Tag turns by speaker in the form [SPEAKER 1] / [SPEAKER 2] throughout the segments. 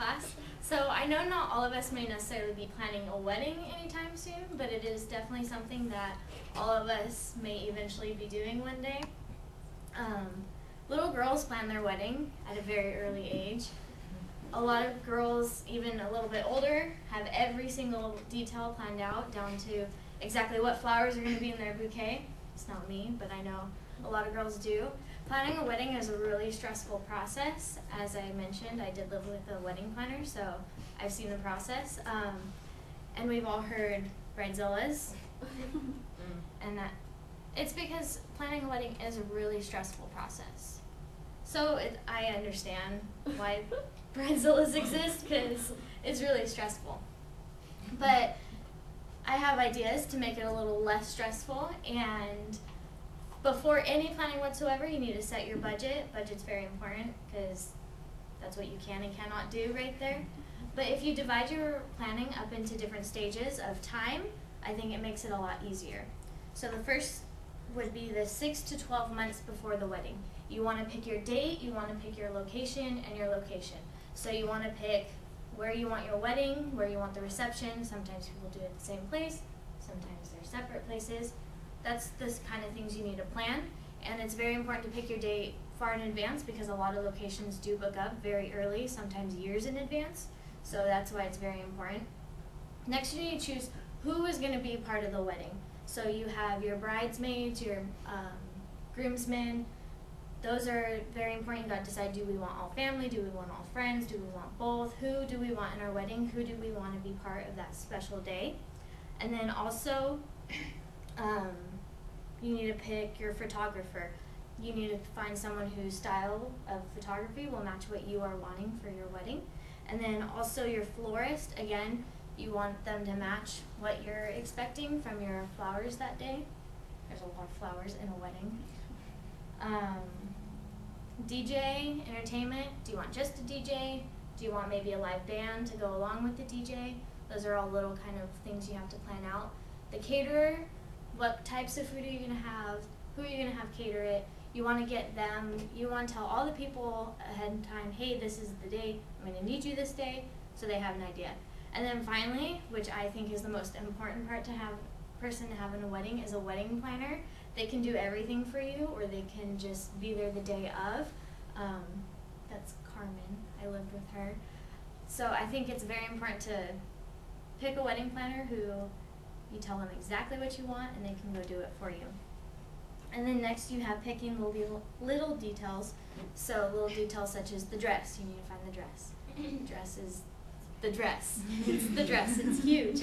[SPEAKER 1] class. So I know not all of us may necessarily be planning a wedding anytime soon, but it is definitely something that all of us may eventually be doing one day. Little girls plan their wedding at a very early age. A lot of girls, even a little bit older, have every single detail planned out down to exactly what flowers are going to be in their bouquet. It's not me, but I know a lot of girls do. Planning a wedding is a really stressful process. As I mentioned, I did live with a wedding planner, so I've seen the process. And we've all heard bridezillas, and that it's because planning a wedding is a really stressful process. So I understand why bridezillas exist, because it's really stressful. But I have ideas to make it a little less stressful, and before any planning whatsoever, you need to set your budget. Budget's very important because that's what you can and cannot do right there. But if you divide your planning up into different stages of time, I think it makes it a lot easier. So the first would be the 6 to 12 months before the wedding. You want to pick your date, you want to pick your location, and your location. So you want to pick where you want your wedding, where you want the reception. Sometimes people do it at the same place, sometimes they're separate places. That's the kind of things you need to plan, and it's very important to pick your date far in advance because a lot of locations do book up very early, sometimes years in advance, so that's why it's very important. Next, you need to choose who is going to be part of the wedding. So you have your bridesmaids, your groomsmen. Those are very important. You've got to decide, do we want all family, do we want all friends, do we want both, who do we want in our wedding, who do we want to be part of that special day. And then also, you need to pick your photographer. You need to find someone whose style of photography will match what you are wanting for your wedding. And then also your florist, again, you want them to match what you're expecting from your flowers that day. There's a lot of flowers in a wedding. DJ, entertainment, do you want just a DJ? Do you want maybe a live band to go along with the DJ? Those are all little kind of things you have to plan out. The caterer, what types of food are you going to have? Who are you going to have cater it? You want to get them, you want to tell all the people ahead of time, hey, this is the day, I'm going to need you this day, so they have an idea. And then finally, which I think is the most important part to have person to have in a wedding, is a wedding planner. They can do everything for you, or they can just be there the day of. That's Carmen, I lived with her. So I think it's very important to pick a wedding planner who you tell them exactly what you want and they can go do it for you. And then next you have picking the little details. So little details such as the dress, you need to find the dress. The dress is the dress. It's the dress, it's huge.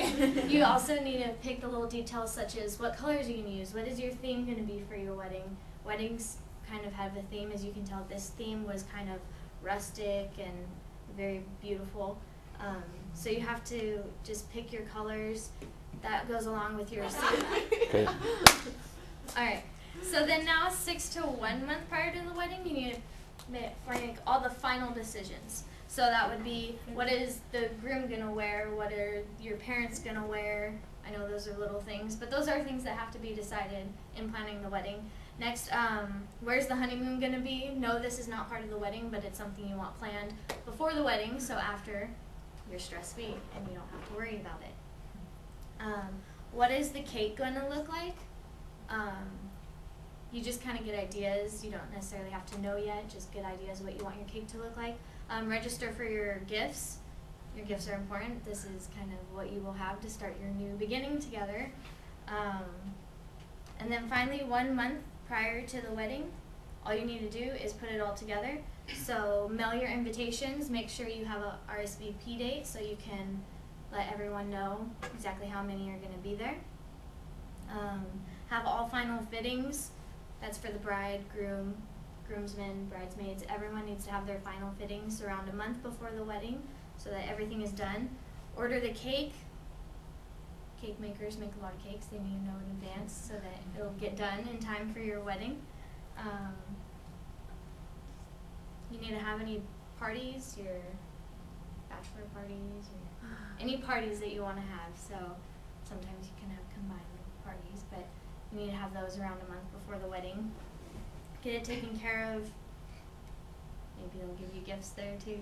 [SPEAKER 1] You also need to pick the little details such as what colors are you going to use, what is your theme going to be for your wedding. Weddings kind of have a theme, as you can tell. This theme was kind of rustic and very beautiful. So you have to just pick your colors. That goes along with your suit.
[SPEAKER 2] Okay.
[SPEAKER 1] Alright, so then now 6 to 1 month prior to the wedding, you need to make all the final decisions. So that would be, what is the groom going to wear, what are your parents going to wear. I know those are little things, but those are things that have to be decided in planning the wedding. Next, where's the honeymoon going to be? No, this is not part of the wedding, but it's something you want planned before the wedding, so after you're stress-free and you don't have to worry about it. What is the cake going to look like? You just kind of get ideas. You don't necessarily have to know yet, just get ideas of what you want your cake to look like. Register for your gifts. Your gifts are important. This is kind of what you will have to start your new beginning together. And then finally, 1 month prior to the wedding, all you need to do is put it all together. So mail your invitations, make sure you have a RSVP date so you can let everyone know exactly how many are going to be there. Have all final fittings. That's for the bride, groom, groomsmen, bridesmaids. Everyone needs to have their final fittings around a month before the wedding so that everything is done. Order the cake. Cake makers make a lot of cakes. They need to know in advance so that it'll get done in time for your wedding. You need to have any parties, your bachelor parties, or any parties that you want to have. So sometimes you can have combined parties, but you need to have those around a month before the wedding. Get it taken care of Maybe they'll give you gifts there too.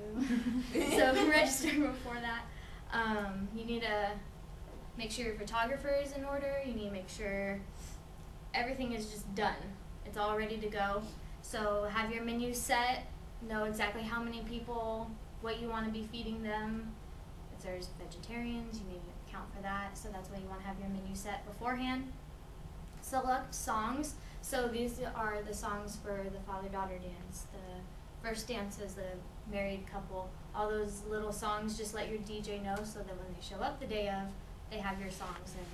[SPEAKER 1] So register before that. You need to make sure your photographer is in order. You need to make sure everything is just done. It's all ready to go. So have your menu set, know exactly how many people, what you want to be feeding them. If there's vegetarians, you need to account for that. So that's why you want to have your menu set beforehand. Select songs. So these are the songs for the father-daughter dance, the first dance as a married couple. All those little songs, just let your DJ know so that when they show up the day of, they have your songs and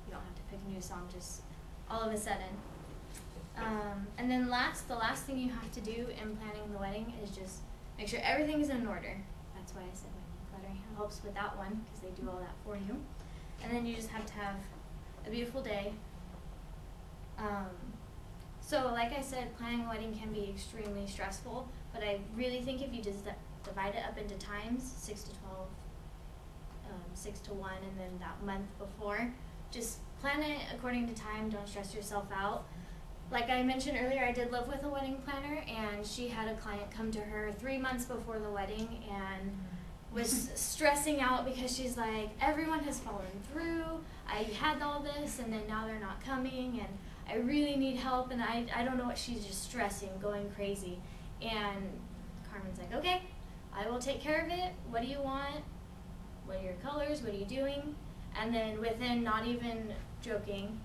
[SPEAKER 1] you don't have to pick a new song just all of a sudden. And then the last thing you have to do in planning the wedding is just make sure everything's in order. That's why I said my cluttering helps with that one, because they do all that for you. And then you just have to have a beautiful day. So like I said, planning a wedding can be extremely stressful, but I really think if you just divide it up into times, 6 to 12, 6 to 1, and then that month before, just plan it according to time, don't stress yourself out. Like I mentioned earlier, I did live with a wedding planner, and she had a client come to her 3 months before the wedding and was stressing out because she's like, everyone has fallen through, I had all this, and then now they're not coming, and I really need help, and I don't know what. She's just stressing, going crazy. And Carmen's like, okay, I will take care of it. What do you want? What are your colors? What are you doing? And then within, not even joking,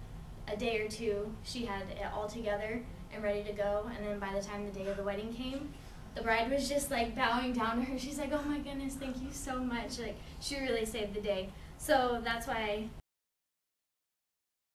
[SPEAKER 1] a day or two, she had it all together and ready to go. And then by the time the day of the wedding came, the bride was just like bowing down to her. She's like, oh my goodness, thank you so much. Like, she really saved the day. So that's why